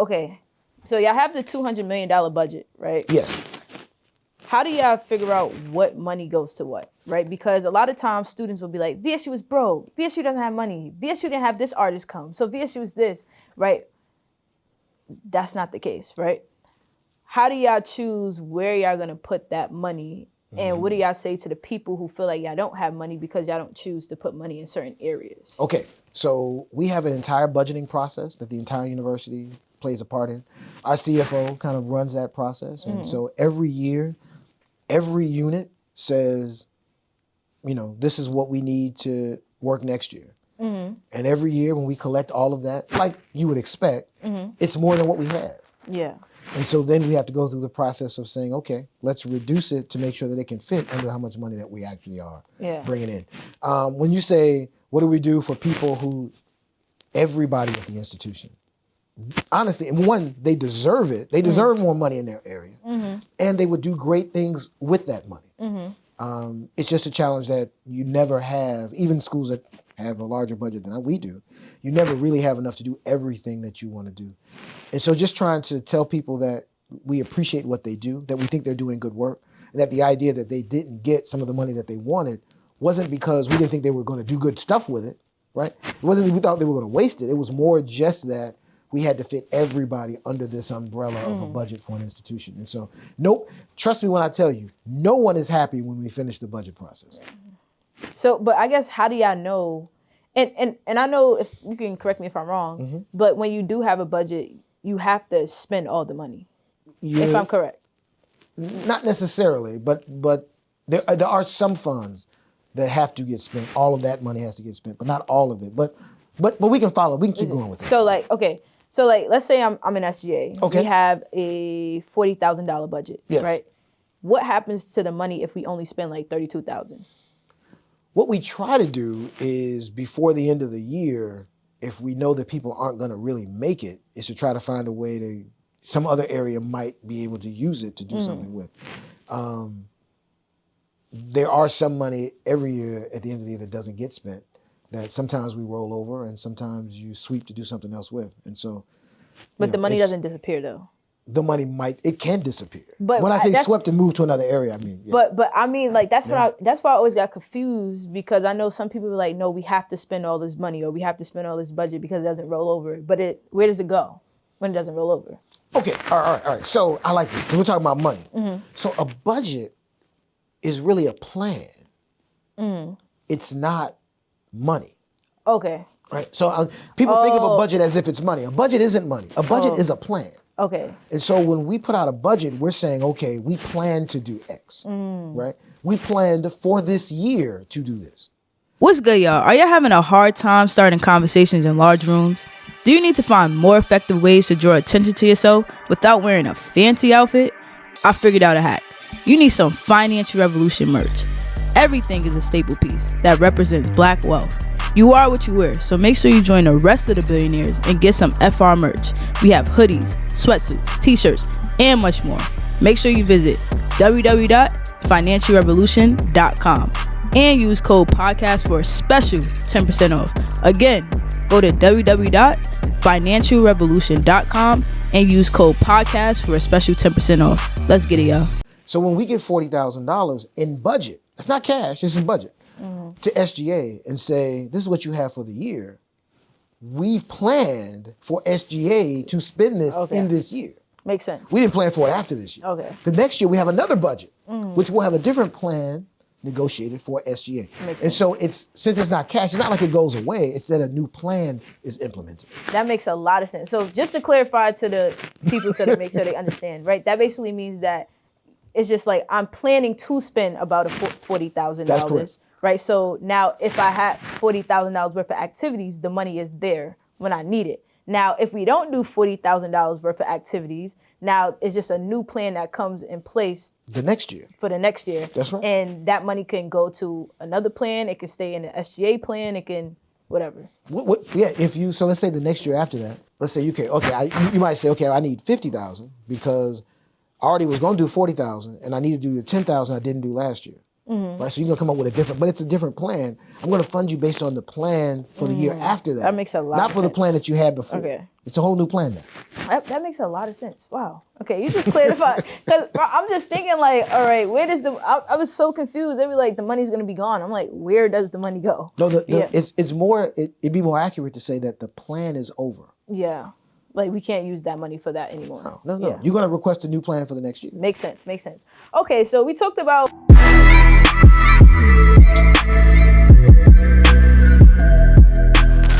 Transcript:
okay. So y'all have the $200 million budget, right? Yes. How do y'all figure out what money goes to what, right? Because a lot of times students will be like, VSU is broke. VSU doesn't have money. VSU didn't have this artist come. So VSU is this, right? That's not the case, right? How do y'all choose where y'all going to put that money? And what do y'all say to the people who feel like y'all don't have money because y'all don't choose to put money in certain areas? Okay, so we have an entire budgeting process that the entire university plays a part in. Our CFO kind of runs that process. And so every year, every unit says, this is what we need to work next year. And every year when we collect all of that, like you would expect, it's more than what we have. Yeah. And so then we have to go through the process of saying, okay, let's reduce it to make sure that it can fit under how much money that we actually are bringing in. When you say, what do we do for people who, everybody at the institution, honestly, and one, they deserve it. They deserve more money in their area. And they would do great things with that money. It's just a challenge that you never have, even schools that have a larger budget than we do, you never really have enough to do everything that you want to do. And so just trying to tell people that we appreciate what they do, that we think they're doing good work, and that the idea that they didn't get some of the money that they wanted wasn't because we didn't think they were going to do good stuff with it, right? It wasn't we thought they were going to waste it. It was more just that we had to fit everybody under this umbrella of a budget for an institution. And so, trust me when I tell you, no one is happy when we finish the budget process. So, but I guess how do y'all know? And I know, if you can correct me if I'm wrong, but when you do have a budget, you have to spend all the money. If I'm correct. Not necessarily, but there are some funds that have to get spent. All of that money has to get spent, but not all of it. But we can follow. We can keep going with it. So let's say I'm an SGA. Okay. We have a $40,000 budget, right? What happens to the money if we only spend like $32,000? What we try to do is before the end of the year, if we know that people aren't going to really make it, is to try to find a way to, some other area might be able to use it to do something with. There are some money every year at the end of the year that doesn't get spent, that sometimes we roll over and sometimes you sweep to do something else with. And so, but the money doesn't disappear though. The money it can disappear. But when I say swept and moved to another area, I mean. Yeah. But I mean, like that's why I always got confused, because I know some people were like, no, we have to spend all this money or we have to spend all this budget because it doesn't roll over. But where does it go when it doesn't roll over? Okay, all right. So I like this. We're talking about money. So a budget is really a plan. It's not money. Okay. Right. So people think of a budget as if it's money. A budget isn't money. A budget is a plan. Okay. And so when we put out a budget, we're saying, okay, we plan to do X, right? We planned for this year to do this. What's good, y'all? Are y'all having a hard time starting conversations in large rooms? Do you need to find more effective ways to draw attention to yourself without wearing a fancy outfit? I figured out a hack. You need some Financial Revolution merch. Everything is a staple piece that represents Black wealth. You are what you wear, so make sure you join the rest of the billionaires and get some FR merch. We have hoodies, sweatsuits, t-shirts, and much more. Make sure you visit www.financialrevolutionn.com and use code podcast for a special 10% off. Again, go to www.financialrevolutionn.com and use code podcast for a special 10% off. Let's get it, y'all. So when we get $40,000 in budget, that's not cash, this is budget, to SGA and say, this is what you have for the year, we've planned for SGA to spend this in this year. Makes sense. We didn't plan for it after this year. Okay. The next year we have another budget, which will have a different plan negotiated for SGA. And so since it's not cash, it's not like it goes away, it's that a new plan is implemented. That makes a lot of sense. So just to clarify to the people so to make sure they understand, right? That basically means that it's just like I'm planning to spend about $40,000. That's correct. Right? So now if I had $40,000 worth of activities, the money is there when I need it. Now, if we don't do $40,000 worth of activities, now it's just a new plan that comes in place the next year. For the next year. That's right. And that money can go to another plan. It can stay in the SGA plan. It can whatever. So let's say the next year after that, let's say you might say, okay, I need $50,000 because I already was going to do $40,000 and I need to do the $10,000 I didn't do last year. Right, so you're gonna come up with a different, but it's a different plan. I'm gonna fund you based on the plan for the year after that. That makes a lot not of for sense. the plan that you had before. Okay. It's a whole new plan now. That makes a lot of sense. Wow. Okay, you just clarified. Because I'm just thinking like, all right, where does I was so confused. They were like, the money's going to be gone. I'm like, where does the money go? No, it's more, it'd be more accurate to say that the plan is over. Yeah. Like, we can't use that money for that anymore. No. Yeah. You're going to request a new plan for the next year. Makes sense. Okay, so we talked about...